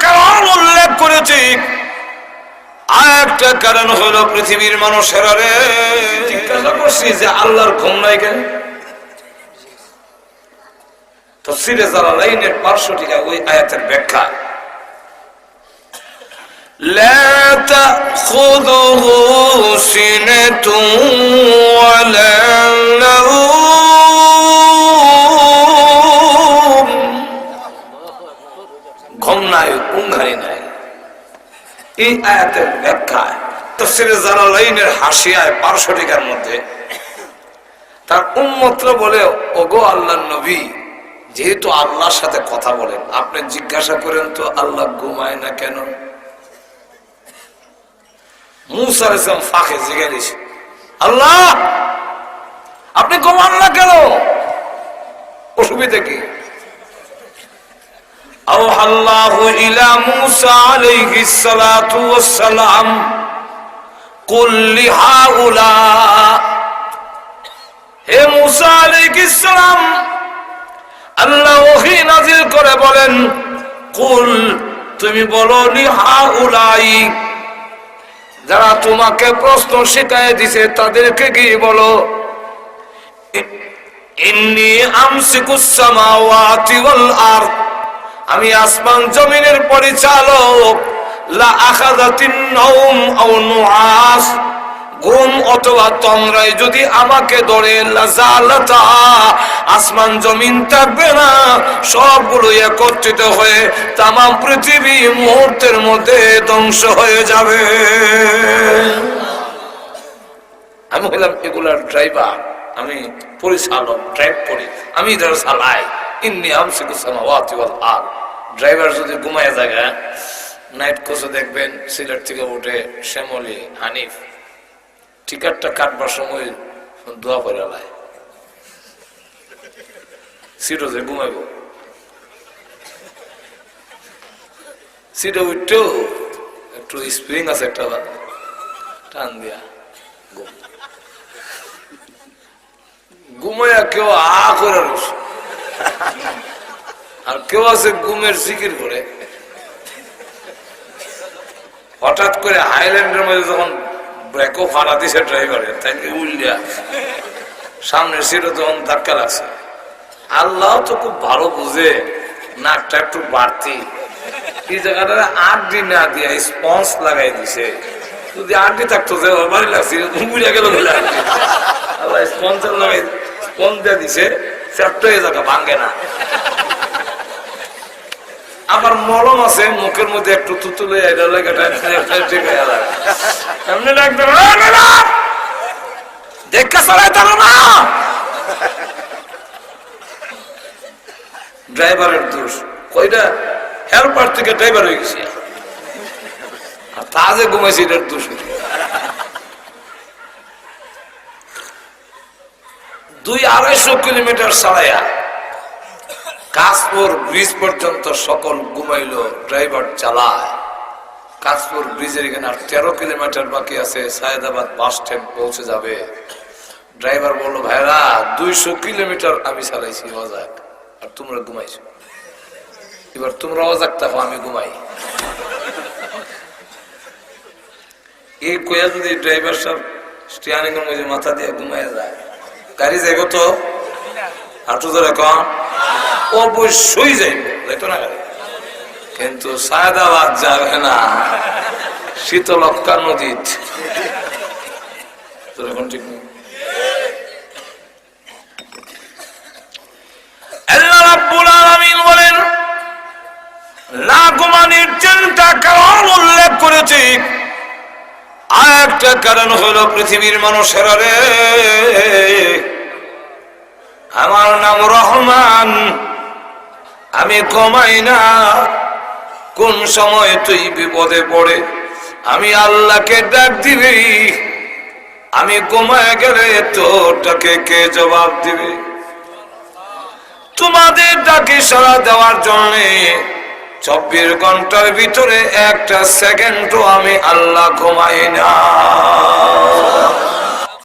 কারণ উল্লেখ করেছি। আর একটা কারণ হলো পৃথিবীর মানুষেরা রে জিজ্ঞাসা করছি যে আল্লাহর ঘুম নাই কেন? তাফসীরে জালালাইনের 500 ওই আয়াতের ব্যাখ্যা, লা তাখুযুহু সিনাতুন ওয়ালা নাওম, ঘুম নাই, ঘুমঘানি নাই। এই আয়াতের ব্যাখ্যা তাফসীরে জালালাইনের হাসিয়ায় 500 মধ্যে তার উম্মতরা বলে, ওগো আল্লাহর নবী, যেহেতু আল্লাহর সাথে কথা বলেন, আপনি জিজ্ঞাসা করেন তো আল্লাহ ঘুমায় না কেন? মুসা আলাইহিস সালাম ফাঁকে জিজ্ঞাসা দিয়েছে, আল্লাহ আপনি ঘুমান না কেন? অসুবিধা কি? আওহাল্লাহু ইলা মুসা আলাইহিস সালাতু ওয়াস সালাম কুল লিহাউলা, হে মুসা আলাইহিস সালাম, আল্লাহ ওহী নাযিল করে বলেন, কুল তুমি বলো, লিহাউলাই যারা তোমাকে প্রশ্ন শিখায় দিছে তাদেরকে গিয়ে বলো, ইন্নী আমসিকুস সামাওয়াতি ওয়াল আরদ, আমি আসমান জমিনের পরিচালক, লা আখাযাতিন নাওম আও নুআস, ঘুম অথবা তন্দ্রায় যদি আমাকে ধরে, লাজালাতা আসমান জমিন থাকবে না, সবগুলো একত্রিত হয়ে তামাম পৃথিবী মুহূর্তের মধ্যে ধ্বংস হয়ে যাবে। আমি হলাম এগুলার ড্রাইভার, আমি পরিচালক, ড্রাইভ করি, আমি ধর চালাই। ইন্নী আমসিকুস সামাওয়াতি ওয়াল আরদ, ড্রাইভার যদি ঘুমায় জায়গা, নাইট কোচে দেখবেন সিলেট থেকে উঠে শ্যামলী হানিফ টিকারটা কাটবার সময় দোয়া করে লাই, সিটও যে ঘুমাইব, সিটে উঠতেও একটু স্প্রিং আছে একটা টান দিয়া ঘুমাইয়া কেউ আ করে রয়েছে, আর কেউ আছে ঘুমের জিকির করে। হঠাৎ করে হাইল্যান্ডের মধ্যে যখন ব্রেকও ফাড়া দিছে ড্রাইভারের, তাইকে উল্লিয়া সামনের সিটে তখন ধাক্কা লাগছে। আল্লাহ তো খুব ভালো বুঝে, নাকটা একটু বাড়তি, এই জায়গাটা আড্ডি না দিয়া স্পঞ্জ লাগাই দিছে। যদি আড্ডি থাকতো যে বাড়ি লাগছে বুঝে গেল বলে আল্লাহ স্পঞ্জ লাগাই, স্পঞ্জ দিয়ে দিছে, চ্যাপটা এই জায়গা ভাঙ্গে না। আমার মলম আছে মুখের মধ্যে একটু তুতুলে দেখে চলাই তার না, ড্রাইভারের দোষ। কইটা হেল্পার থেকে ড্রাইভার হয়ে গেছি, আর তা যে ঘুমাইছি এটার দোষ। 200-250 কিলোমিটার চালাইয়া কাশপুর ব্রিজ পর্যন্ত সকল ঘুমাইলো, ড্রাইভার চালায়। কাশপুর ব্রিজের এখানে আর 13 কিলোমিটার বাকি আছে, সায়েদাবাদ বাস স্ট্যান্ড পৌঁছে যাবে। ড্রাইভার বললো, ভাইরা 200 কিলোমিটার আমি চালাইছি অজাক, আর তোমরা ঘুমাইছো, এবার তোমরা অজাক থাকো, আমি ঘুমাই। এই কয়া যদি ড্রাইভার সব স্টিয়ারিং এর মধ্যে মাথা দিয়ে ঘুমাইয়া যায়, গাড়ি যাইব তো হাঁটু ধরে কম অবশ্যই যাইব, যাইতো না গাড়ি। কিন্তু সায়েদাবাদ যাবে না, শীতলক্ষ্যা নদী। এখন ঠিক নেই। আল্লাহ রাব্বুল আলামিন বলেন, না ঘুমানোর চিন্তা কারণ উল্লেখ করেছি। আর একটা কারণ হলো পৃথিবীর মানুষেরা রে, আমার নাম রহমান, আমি কমাই না। কোন সময় তুই বিপদে পড়ে আমি আল্লাহকে ডাক দিবি, আমি ঘুমায় গেলে তোরটাকে কে জবাব দিবে? তোমাদের ডাকে সাড়া দেওয়ার জন্য 24 ঘন্টার ভিতরে একটা সেকেন্ডও আমি আল্লাহ ঘুমাই না।